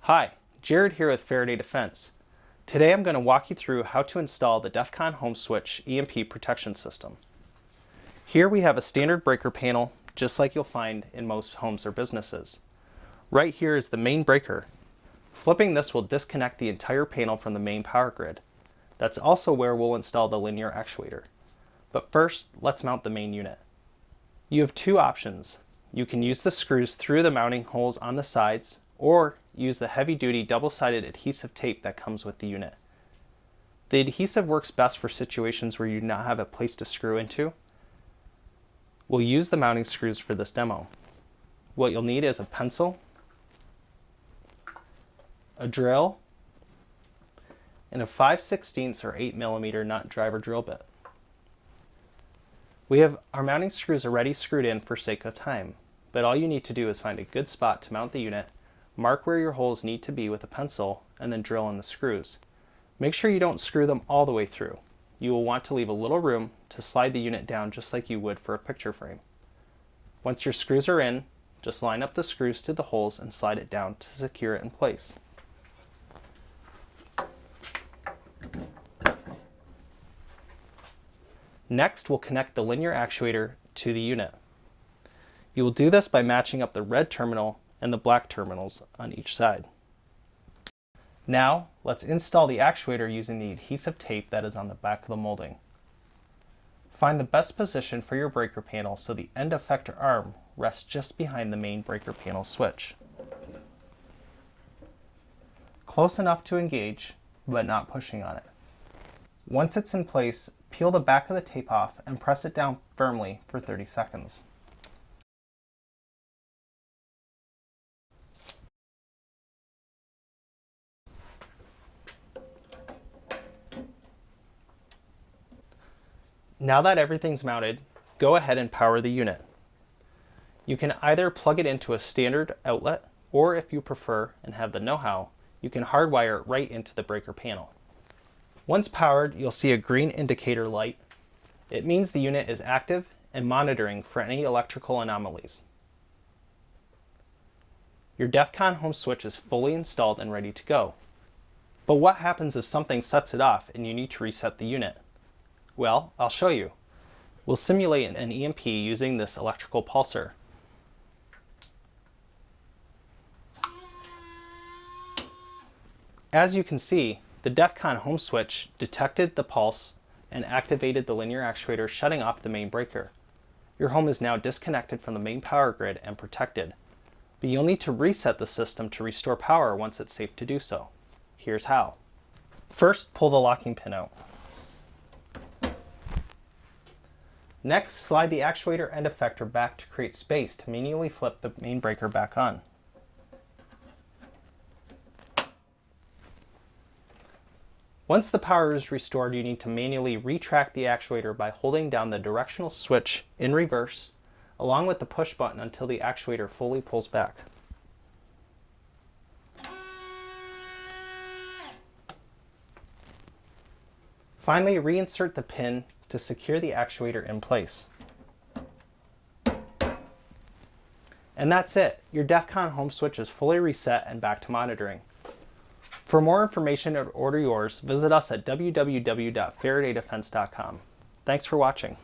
Hi, Jared here with Faraday Defense. Today I'm going to walk you through how to install the DEFCON home switch EMP protection system. Here we have a standard breaker panel, just like you'll find in most homes or businesses. Right here is the main breaker. Flipping this will disconnect the entire panel from the main power grid. That's also where we'll install the linear actuator. But first, let's mount the main unit. You have two options. You can use the screws through the mounting holes on the sides, or use the heavy-duty double-sided adhesive tape that comes with the unit. The adhesive works best for situations where you do not have a place to screw into. We'll use the mounting screws for this demo. What you'll need is a pencil, a drill, and a 5/16 or 8mm nut driver drill bit. We have our mounting screws already screwed in for sake of time, but all you need to do is find a good spot to mount the unit, mark where your holes need to be with a pencil, and then drill in the screws. Make sure you don't screw them all the way through. You will want to leave a little room to slide the unit down just like you would for a picture frame. Once your screws are in, just line up the screws to the holes and slide it down to secure it in place. Next, we'll connect the linear actuator to the unit. You will do this by matching up the red terminal and the black terminals on each side. Now, let's install the actuator using the adhesive tape that is on the back of the molding. Find the best position for your breaker panel so the end effector arm rests just behind the main breaker panel switch. Close enough to engage, but not pushing on it. Once it's in place, peel the back of the tape off and press it down firmly for 30 seconds. Now that everything's mounted, go ahead and power the unit. You can either plug it into a standard outlet, or if you prefer and have the know-how, you can hardwire it right into the breaker panel. Once powered, you'll see a green indicator light. It means the unit is active and monitoring for any electrical anomalies. Your DEFCON home switch is fully installed and ready to go. But what happens if something sets it off and you need to reset the unit? Well, I'll show you. We'll simulate an EMP using this electrical pulsar. As you can see, the DEFCON home switch detected the pulse and activated the linear actuator, shutting off the main breaker. Your home is now disconnected from the main power grid and protected. But you'll need to reset the system to restore power once it's safe to do so. Here's how. First, pull the locking pin out. Next, slide the actuator end effector back to create space to manually flip the main breaker back on. Once the power is restored, you need to manually retract the actuator by holding down the directional switch in reverse, along with the push button until the actuator fully pulls back. Finally, reinsert the pin to secure the actuator in place. And that's it. Your DEFCON home switch is fully reset and back to monitoring. For more information or order yours, visit us at www.faradaydefense.com. Thanks for watching.